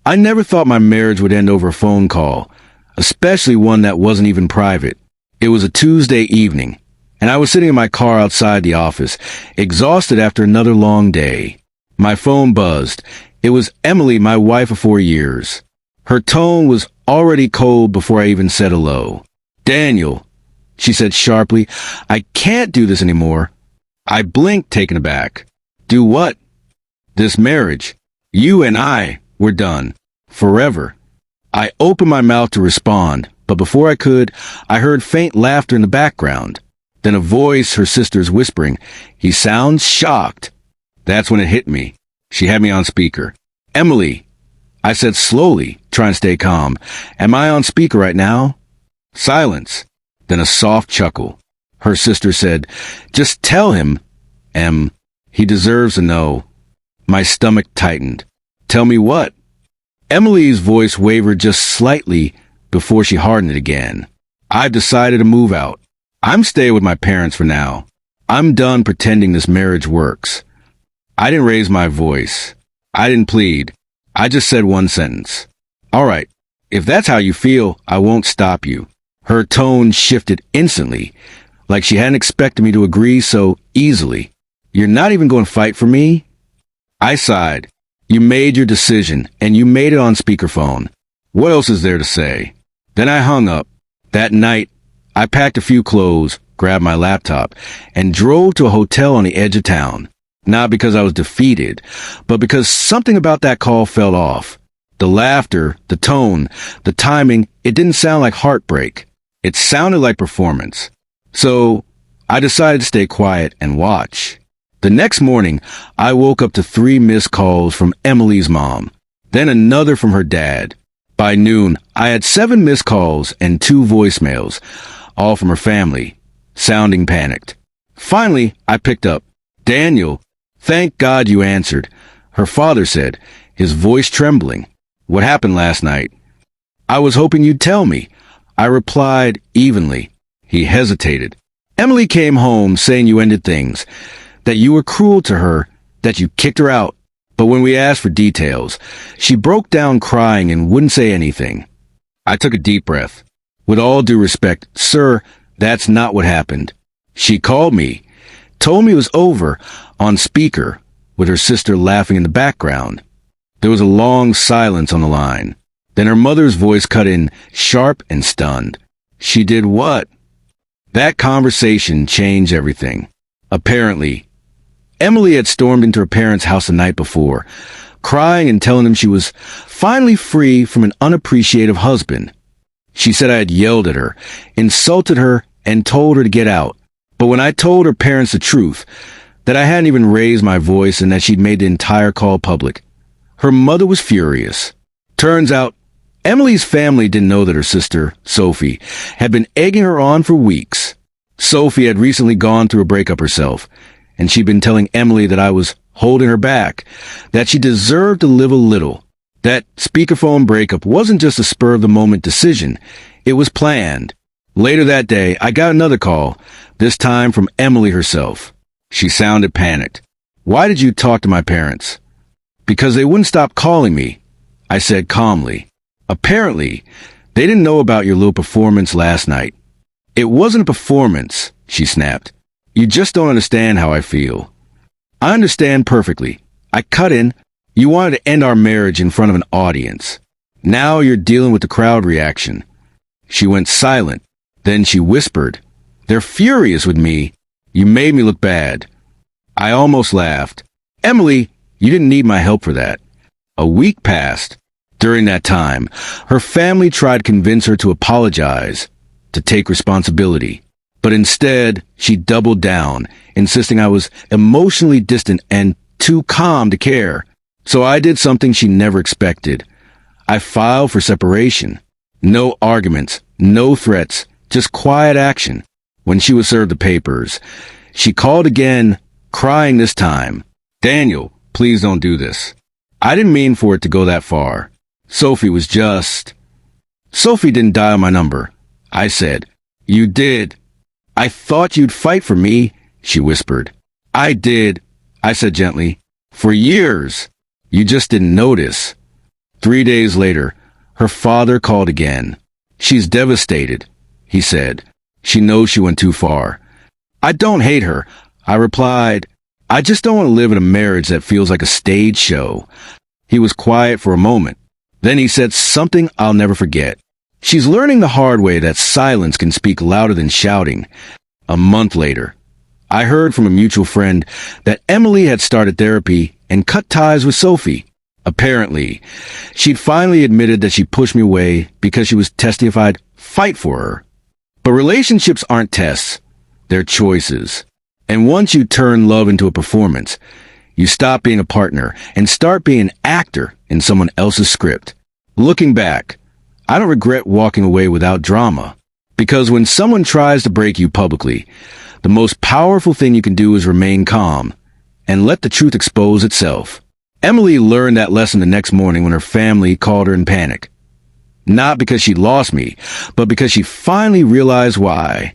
I never thought my marriage would end over a phone call, especially one that wasn't even private. It was a Tuesday evening, and I was sitting in my car outside the office, exhausted after another long day. My phone buzzed. It was Emily, my wife of 4 years. Her tone was already cold before I even said hello. "Daniel," she said sharply, "I can't do this anymore." I blinked, taken aback. "Do what?" "This marriage. You and I, we're done. Forever." I opened my mouth to respond, but before I could, I heard faint laughter in the background. Then a voice, her sister's, whispering, "He sounds shocked." That's when it hit me. She had me on speaker. "Emily," I said slowly, trying to stay calm, "am I on speaker right now?" Silence. Then a soft chuckle. Her sister said, "Just tell him, he deserves to know." My stomach tightened. "Tell me what?" Emily's voice wavered just slightly before she hardened it again. "I've decided to move out. I'm staying with my parents for now. I'm done pretending this marriage works." I didn't raise my voice. I didn't plead. I just said one sentence. "All right, if that's how you feel, I won't stop you." Her tone shifted instantly, like she hadn't expected me to agree so easily. "You're not even going to fight for me?" I sighed. "You made your decision, and you made it on speakerphone. What else is there to say?" Then I hung up. That night, I packed a few clothes, grabbed my laptop, and drove to a hotel on the edge of town. Not because I was defeated, but because something about that call felt off. The laughter, the tone, the timing, it didn't sound like heartbreak. It sounded like performance. So I decided to stay quiet and watch. The next morning, I woke up to 3 missed calls from Emily's mom, then another from her dad. By noon, I had 7 missed calls and 2 voicemails, all from her family, sounding panicked. Finally, I picked up. "Daniel, thank God you answered," her father said, his voice trembling. "What happened last night?" "I was hoping you'd tell me," I replied evenly. He hesitated. "Emily came home saying you ended things, that you were cruel to her, that you kicked her out. But when we asked for details, she broke down crying and wouldn't say anything." I took a deep breath. "With all due respect, sir, that's not what happened. She called me, told me it was over, on speaker, with her sister laughing in the background." There was a long silence on the line. Then her mother's voice cut in, sharp and stunned. "She did what?" That conversation changed everything. Apparently, Emily had stormed into her parents' house the night before, crying and telling them she was finally free from an unappreciative husband. She said I had yelled at her, insulted her, and told her to get out. But when I told her parents the truth, that I hadn't even raised my voice and that she'd made the entire call public, her mother was furious. Turns out, Emily's family didn't know that her sister, Sophie, had been egging her on for weeks. Sophie had recently gone through a breakup herself, and she'd been telling Emily that I was holding her back, that she deserved to live a little. That speakerphone breakup wasn't just a spur-of-the-moment decision. It was planned. Later that day, I got another call, this time from Emily herself. She sounded panicked. "Why did you talk to my parents?" "Because they wouldn't stop calling me," I said calmly. "Apparently, they didn't know about your little performance last night." "It wasn't a performance," she snapped. "You just don't understand how I feel." "I understand perfectly." I cut in. "You wanted to end our marriage in front of an audience. Now you're dealing with the crowd reaction." She went silent. Then she whispered, "They're furious with me. You made me look bad." I almost laughed. "Emily, you didn't need my help for that." A week passed. During that time, her family tried to convince her to apologize, to take responsibility. But instead, she doubled down, insisting I was emotionally distant and too calm to care. So I did something she never expected. I filed for separation. No arguments, no threats, just quiet action. When she was served the papers, she called again, crying this time. "Daniel, please don't do this." I didn't mean for it to go that far. Sophie was just... "Sophie didn't dial my number." I said. "You did." "I thought you'd fight for me," she whispered. "I did," I said gently. "For years. You just didn't notice." 3 days later, her father called again. "She's devastated," he said. "She knows she went too far." "I don't hate her," I replied. "I just don't want to live in a marriage that feels like a stage show." He was quiet for a moment. Then he said something I'll never forget. "She's learning the hard way that silence can speak louder than shouting." A month later, I heard from a mutual friend that Emily had started therapy and cut ties with Sophie. Apparently, she'd finally admitted that she pushed me away because she was testing if I'd fight for her. But relationships aren't tests, they're choices. And once you turn love into a performance, you stop being a partner and start being an actor in someone else's script. Looking back, I don't regret walking away without drama. Because when someone tries to break you publicly, the most powerful thing you can do is remain calm and let the truth expose itself. Emily learned that lesson the next morning when her family called her in panic. Not because she lost me, but because she finally realized why.